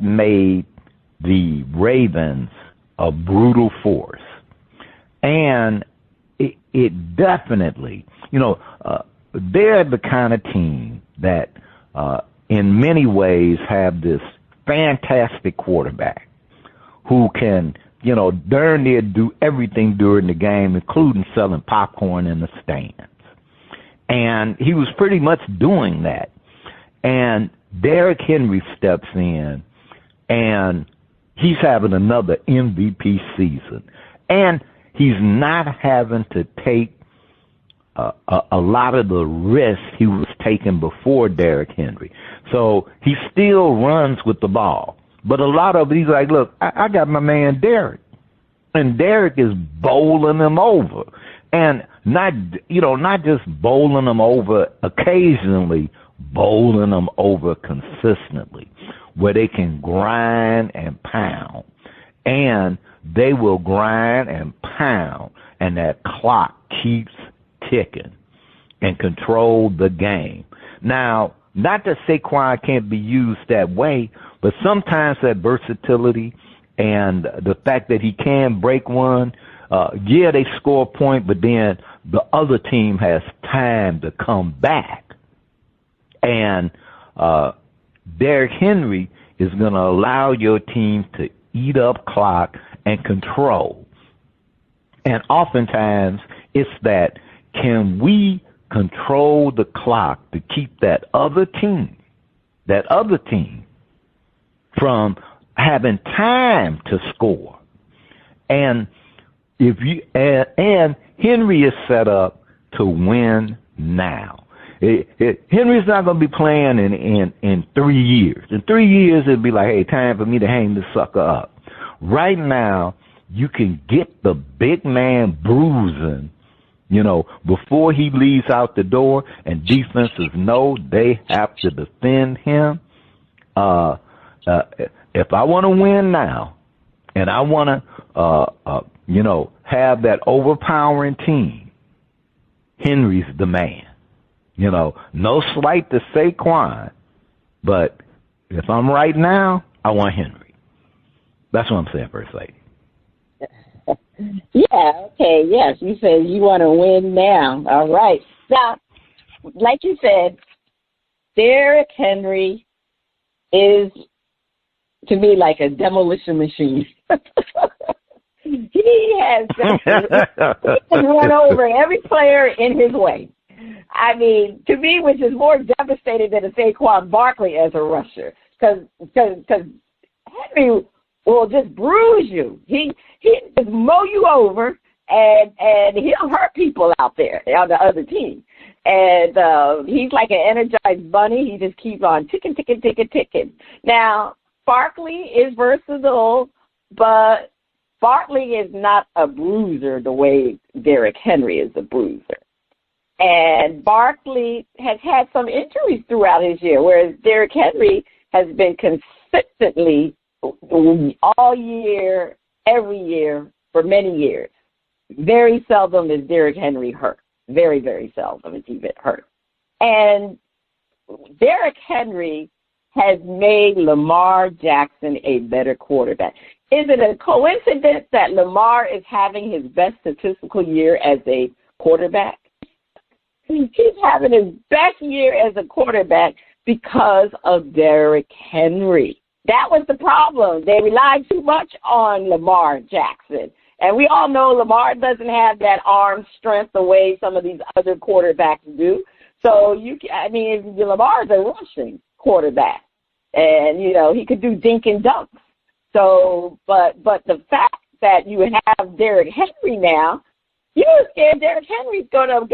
made the Ravens a brutal force. And it definitely, they're the kind of team that in many ways have this fantastic quarterback who can, darn near do everything during the game, including selling popcorn in the stands. And he was pretty much doing that. And Derrick Henry steps in, and he's having another MVP season. And he's not having to take a lot of the risks he was taking before Derrick Henry. So he still runs with the ball. But a lot of it, he's like, look, I got my man Derrick. And Derrick is bowling him over. And not just bowling him over occasionally, bowling them over consistently, where they can grind and pound. And they will grind and pound, and that clock keeps ticking and control the game. Now, not that Saquon can't be used that way, but sometimes that versatility and the fact that he can break one, they score a point, but then the other team has time to come back. And Derrick Henry is going to allow your team to eat up clock and control. And oftentimes it's that, can we control the clock to keep that other team from having time to score? And and Henry is set up to win now. Henry's not going to be playing in 3 years. In 3 years, it'll be like, hey, time for me to hang this sucker up. Right now, you can get the big man bruising before he leaves out the door and defenses know they have to defend him. If I want to win now and I want to, have that overpowering team, Henry's the man. No slight to Saquon, but if I'm right now, I want Henry. That's what I'm saying, First Lady. Yeah, okay, yes. You said you want to win now. All right. Now, like you said, Derrick Henry is, to me, like a demolition machine. He has run over every player in his way. I mean, to me, which is more devastating than a Saquon Barkley as a rusher, because Henry will just bruise you. He just mow you over, and he'll hurt people out there on the other team. And he's like an energized bunny. He just keeps on ticking. Now, Barkley is versatile, but Barkley is not a bruiser the way Derrick Henry is a bruiser. And Barkley has had some injuries throughout his year, whereas Derrick Henry has been consistently all year, every year, for many years. Very seldom is Derrick Henry hurt. Very, very seldom is he hurt. And Derrick Henry has made Lamar Jackson a better quarterback. Is it a coincidence that Lamar is having his best statistical year as a quarterback? He's having his best year as a quarterback because of Derrick Henry. That was the problem. They relied too much on Lamar Jackson. And we all know Lamar doesn't have that arm strength the way some of these other quarterbacks do. So, Lamar's a rushing quarterback. And, he could do dink and dunks. So, but the fact that you have Derrick Henry now, you're scared Derrick Henry's going to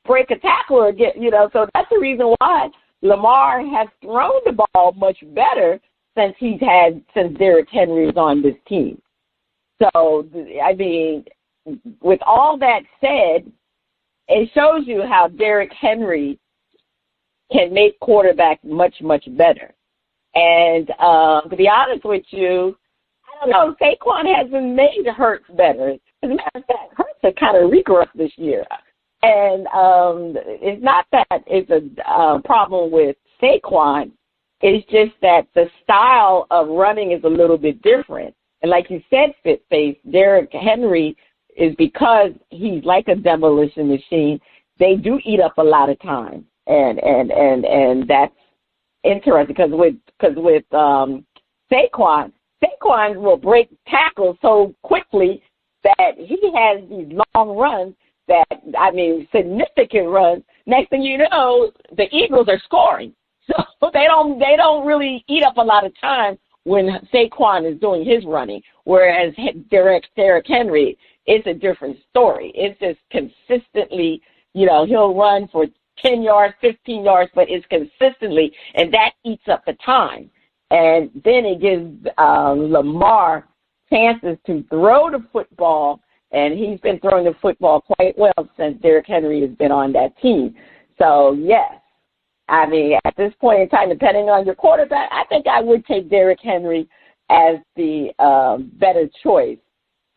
break a tackle or so that's the reason why Lamar has thrown the ball much better since Derrick Henry is on this team. So, with all that said, it shows you how Derrick Henry can make quarterbacks much, much better. And to be honest with you, I don't know, Saquon hasn't made Hurts better. As a matter of fact, Hurts has kind of regressed this year. And it's not that it's a problem with Saquon. It's just that the style of running is a little bit different. And like you said, Spitface, Derrick Henry is because he's like a demolition machine. They do eat up a lot of time, and that's interesting because with Saquon will break tackles so they that he has these long runs that, I mean, significant runs. Next thing you know, the Eagles are scoring. So they don't really eat up a lot of time when Saquon is doing his running, whereas Derrick Henry, it's a different story. It's just consistently, you know, he'll run for 10 yards, 15 yards, but it's consistently, and that eats up the time. And then it gives Lamar chances to throw the football, and he's been throwing the football quite well since Derrick Henry has been on that team. So, yes, I mean, at this point in time, depending on your quarterback, I think I would take Derrick Henry as the better choice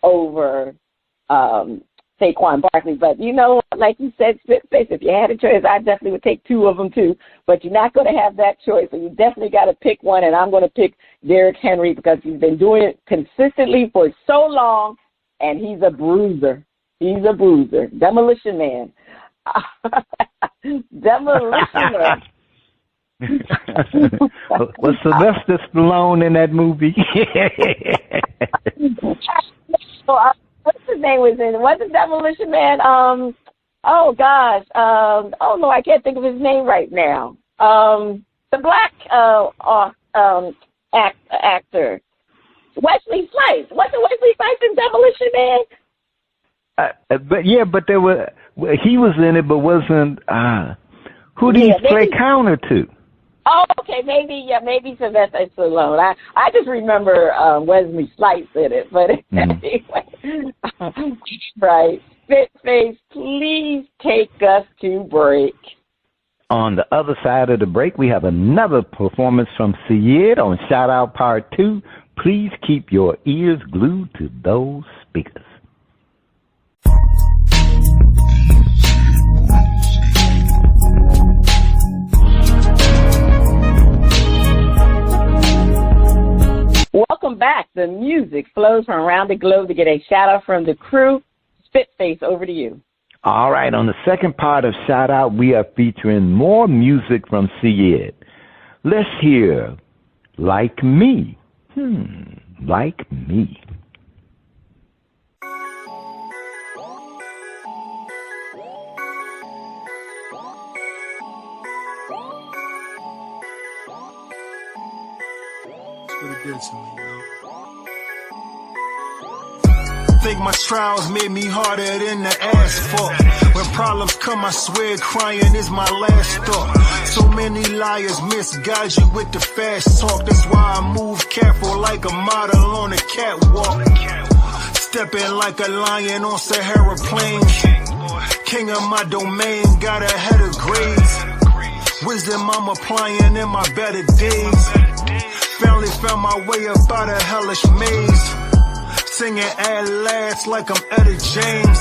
over Saquon Barkley. But, you know, like you said, Spitface, if you had a choice, I definitely would take two of them too. But you're not going to have that choice, so you definitely got to pick one, and I'm going to pick Derrick Henry because he's been doing it consistently for so long, and he's a bruiser. He's a bruiser. Demolition Man. Demolition Man. Was Sylvester Stallone in that movie? What's his name was in? What's the Demolition Man? Oh gosh. Oh no, I can't think of his name right now. The black actor, Wesley Snipes. Wasn't Wesley Snipes in Demolition Man? But he was in it, but wasn't. Who did he play counter to? Oh, okay, maybe Sylvester Stallone. I just remember Wesley Snipes in it, but anyway, right. Spitface, please take us to break. On the other side of the break, we have another performance from Siyiid on Shout Out Part 2. Please keep your ears glued to those speakers. Welcome back. The music flows from around the globe to get a shout out from the crew. Spitface, over to you. All right, on the second part of Shout Out, we are featuring more music from Siyiid. Let's hear Like Me. Like Me. Think my trials made me harder than the asphalt. When problems come, I swear crying is my last thought. So many liars misguide you with the fast talk. That's why I move careful like a model on a catwalk. Stepping like a lion on Sahara Plains. King of my domain, got a head of grades. Wisdom I'm applying in my better days. Finally found my way up out of hellish maze. Singing ad lads like I'm Etta James.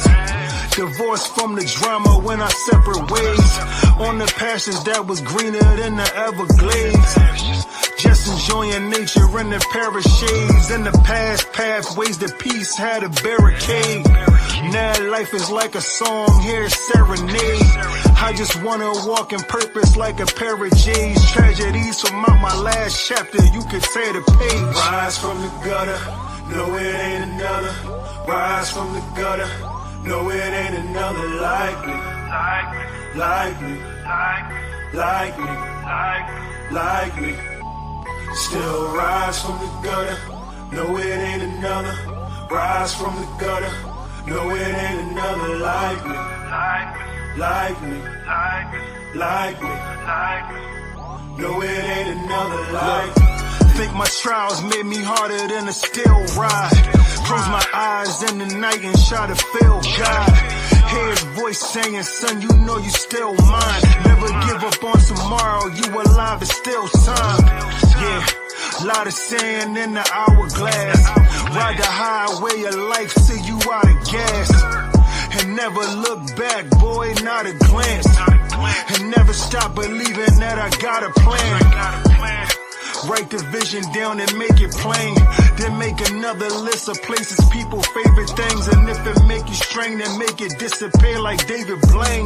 Divorced from the drama when I separate ways. On the pastures that was greener than the Everglades. Just enjoying nature in the pair of shades. In the past pathways to peace had a barricade. Now life is like a song, here's serenade. I just wanna walk in purpose like a pair of J's. Tragedies from out my last chapter, you could tear the page. Rise from the gutter, no it ain't another. Rise from the gutter, no it ain't another like me. Like me, like me, like me. Still rise from the gutter, no it ain't another. Rise from the gutter, no it ain't another like me. Like me, like me, no it ain't another like me. Think my trials made me harder than a steel ride. Close my eyes in the night and try to feel God. Hear his voice saying, son, you know you still mine. Never give up on tomorrow, you alive, it's still time. Yeah, lot of sand in the hourglass. Ride the highway of life till you out of gas. And never look back, boy, not a glance. And never stop believing that I got a plan. Write the vision down and make it plain. Then make another list of places, people, favorite things. And if it make you strain, then make it disappear like David Blaine.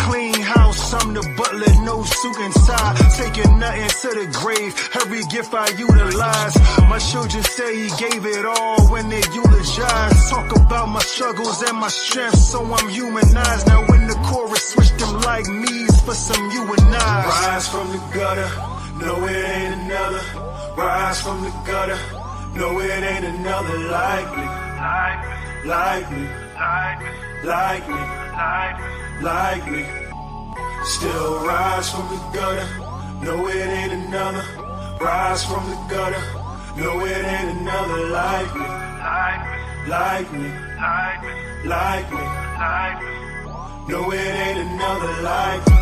Clean house, I'm the butler, no suit inside. Taking nothing to the grave, every gift I utilize. My children say he gave it all when they eulogize. Talk about my struggles and my strength, so I'm humanized. Now in the chorus, switch them like me's for some you and I. Rise from the gutter, no it ain't another. Rise from the gutter, no it ain't another like me. Like me, like me, like me. Still rise from the gutter, no it ain't another. Rise from the gutter, no it ain't another like me. Like me, like me, no it ain't another like me.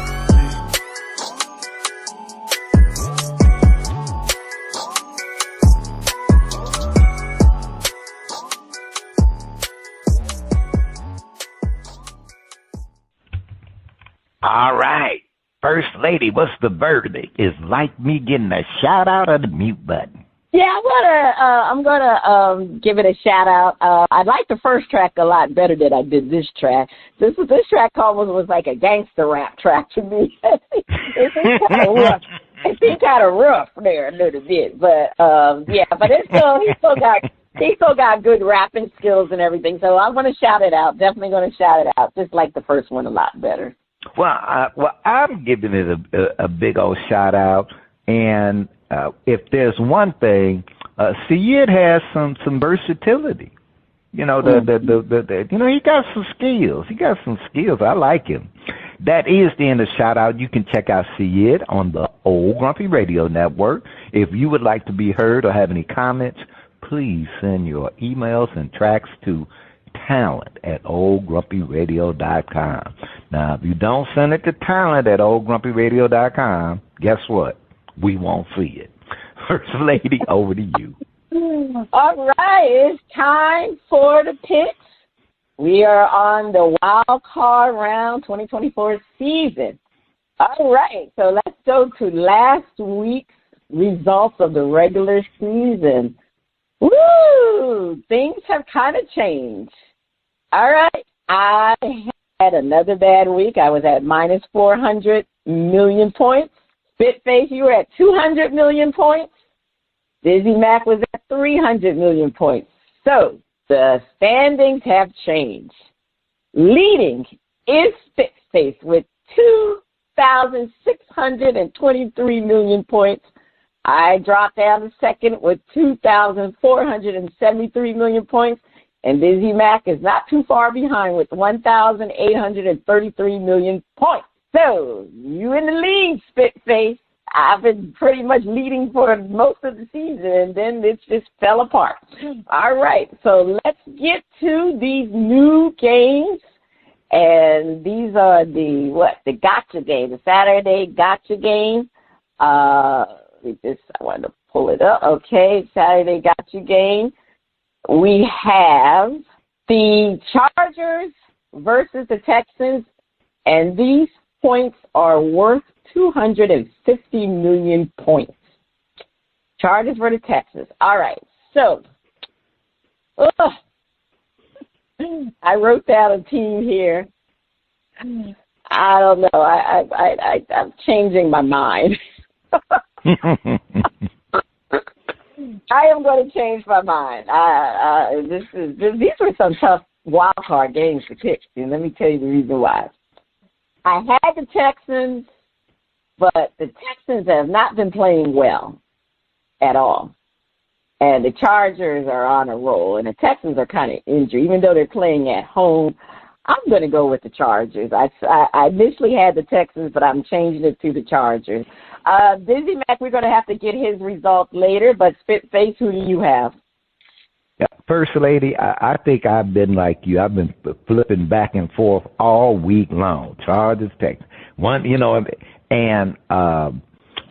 All right. First Lady, what's the verdict? Is Like Me getting a shout out or the mute button? Yeah, I'm gonna give it a shout out. I like the first track a lot better than I did this track. This track almost was like a gangster rap track to me. It seemed kind of rough. It seemed kind of rough there a little bit, but yeah. But he still got good rapping skills and everything. So I'm gonna shout it out. Definitely gonna shout it out. Just like the first one a lot better. Well, I'm giving it a big old shout out, and if there's one thing, Siyiid has some versatility. You know, he got some skills. He got some skills. I like him. That is the end of shout out. You can check out Siyiid on the Old Grumpy Radio Network. If you would like to be heard or have any comments, please send your emails and tracks to talent at oldgrumpyradio.com. Now, if you don't send it to talent at oldgrumpyradio.com, guess what? We won't see it. First Lady, over to you. All right, it's time for the picks. We are on the Wildcard round 2024 season. All right, so let's go to last week's results of the regular season. Woo! Things have kind of changed. All right, I had another bad week. I was at minus 400 million points. Spitface, you were at 200 million points. DizzieMac was at 300 million points. So the standings have changed. Leading is Spitface with 2,623 million points. I dropped down to second with 2,473 million points. And DizzieMac is not too far behind with 1,833 million points. So you in the lead, Spitface. I've been pretty much leading for most of the season, and then it just fell apart. All right, so let's get to these new games. And these are the gotcha game, the Saturday gotcha game. I wanted to pull it up. Okay, Saturday gotcha game. We have the Chargers versus the Texans, and these points are worth 250 million points. Chargers for the Texans. All right, so I wrote down a team here. I don't know. I'm changing my mind. I am going to change my mind. These were some tough wild card games to pick, and let me tell you the reason why. I had the Texans, but the Texans have not been playing well at all. And the Chargers are on a roll, and the Texans are kind of injured. Even though they're playing at home, I'm going to go with the Chargers. I initially had the Texans, but I'm changing it to the Chargers. DizzieMac, we're going to have to get his results later, but Spitface, who do you have? Yeah, First Lady, I think I've been like you. I've been flipping back and forth all week long. Chargers, Texans. But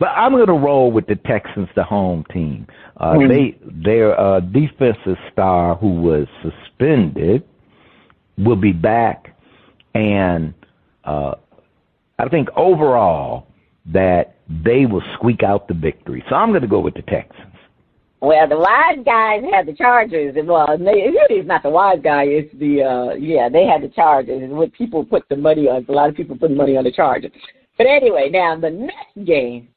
I'm going to roll with the Texans, the home team. Their defensive star, who was suspended, will be back, and I think overall that they will squeak out the victory. So I'm going to go with the Texans. Well, the wise guys had the Chargers. Well, it's not the wise guy. It's they had the Chargers. It's what people put the money on. A lot of people put money on the Chargers. But anyway, now the next game,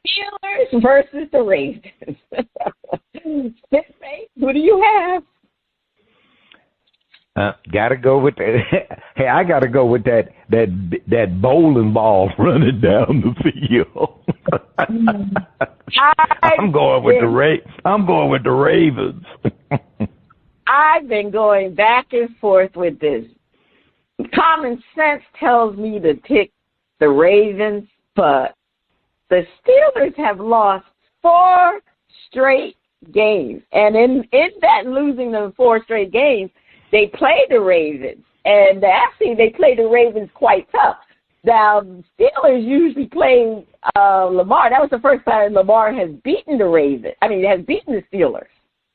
Steelers versus the Ravens. Spitface, who do you have? Gotta go with that. Hey, I gotta go with that bowling ball running down the field. I'm going with the Ravens. I've been going back and forth with this. Common sense tells me to pick the Ravens, but the Steelers have lost 4 straight games, and in that losing them 4 straight games, they played the Ravens, and actually they played the Ravens quite tough. Now, Steelers usually play Lamar. That was the first time Lamar has beaten the Ravens. Has beaten the Steelers.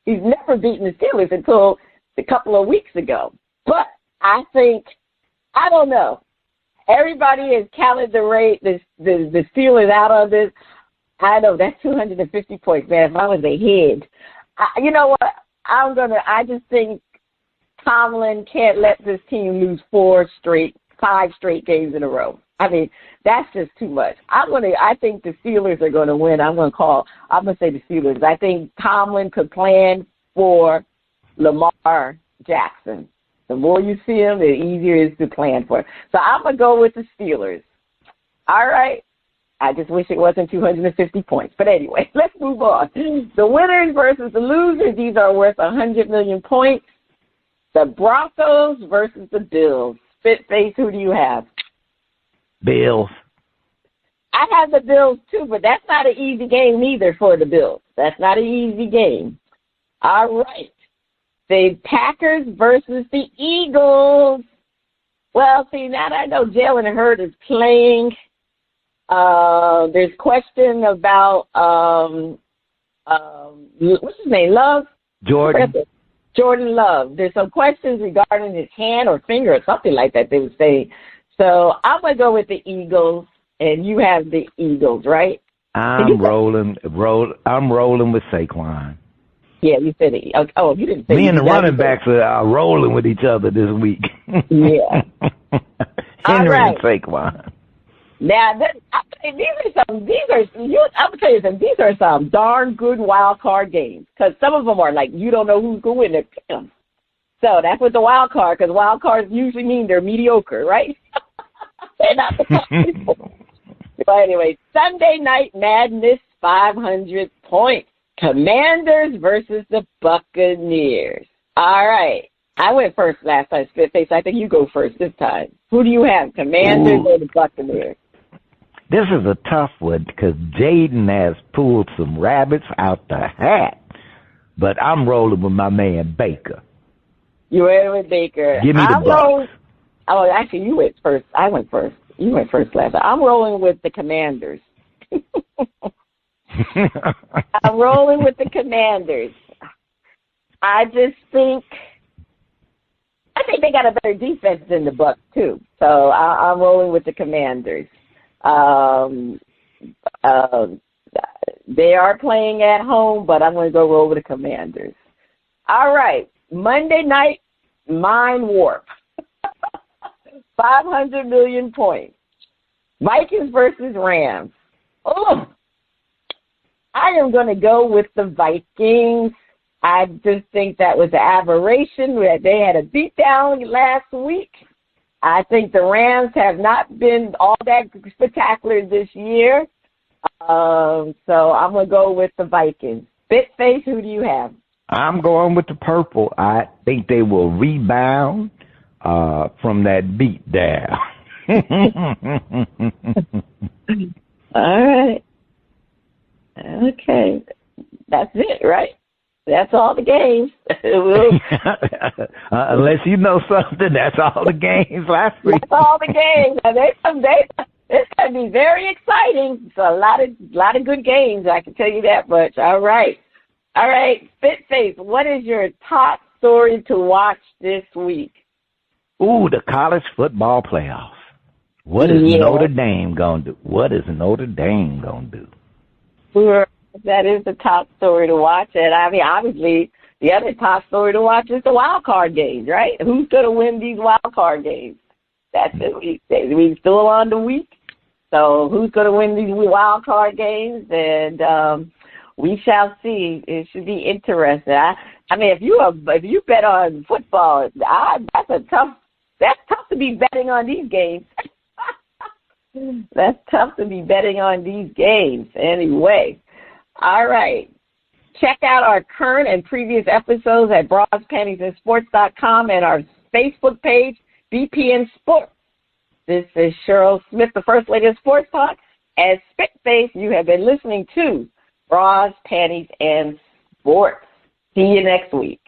He's never beaten the Steelers until a couple of weeks ago. But I don't know. Everybody has counted the Steelers out on this. I know that's 250 points, man. If I was ahead, you know what? I just think Tomlin can't let this team lose 5 straight games in a row. That's just too much. I think the Steelers are going to win. I'm going to say the Steelers. I think Tomlin could plan for Lamar Jackson. The more you see him, the easier it is to plan for. So I'm going to go with the Steelers. All right. I just wish it wasn't 250 points. But anyway, let's move on. The winners versus the losers, these are worth 100 million points. The Broncos versus the Bills. Spitface, who do you have? Bills. I have the Bills too, but that's not an easy game either for the Bills. That's not an easy game. All right. The Packers versus the Eagles. Well, see, now that I know Jalen Hurts is playing, there's question about what's his name? Love? Jordan Love. There's some questions regarding his hand or finger or something like that they would say. So I'm going to go with the Eagles, and you have the Eagles, right? I'm rolling with Saquon. Yeah, you said it. Oh, you didn't say Me and the running backs are rolling with each other this week. Yeah. Henry and Saquon. Now, I'm gonna tell you something. These are some darn good wild card games because some of them are like you don't know who's going to win. So that's what the wild card, because wild cards usually mean they're mediocre, right? They're not the top people. But anyway, Sunday Night Madness, 500 points. Commanders versus the Buccaneers. All right. I went first last time, Spitface. I think you go first this time. Who do you have, Commanders or the Buccaneers? This is a tough one because Jaden has pulled some rabbits out the hat. But I'm rolling with my man Baker. You went with Baker. Give me the Bucs. Oh, actually, you went first. I went first. You went first last time. I'm rolling with the Commanders. I'm rolling with the Commanders. I think they got a better defense than the Bucs too. So I'm rolling with the Commanders. They are playing at home, but I'm going to go roll with the Commanders. All right, Monday night mind warp. 500 million points. Vikings versus Rams. Oh, I am going to go with the Vikings. I just think that was an aberration. They had a beatdown last week. I think the Rams have not been all that spectacular this year. So I'm going to go with the Vikings. Spitface, who do you have? I'm going with the purple. I think they will rebound from that beat down. All right. Okay. That's it, right? That's all the games. Unless you know something, that's all the games last week. That's all the games. It's going to be very exciting. It's a lot of good games, I can tell you that much. All right. Spitface, what is your top story to watch this week? Ooh, the college football playoffs. What is Notre Dame going to do? Sure, that is the top story to watch. And, I mean, obviously, the other top story to watch is the wild card games, right? Who's going to win these wild card games? That's it. We're still on the week. So who's going to win these wild card games? And we shall see. It should be interesting. I mean, if you bet on football, that's tough to be betting on these games. That's tough to be betting on these games anyway. All right. Check out our current and previous episodes at BrasPantiesandSports.com and our Facebook page, BP and Sports. This is Cheryl Smith, the First Lady of Sports Talk. As Spitface, you have been listening to Bras, Panties, and Sports. See you next week.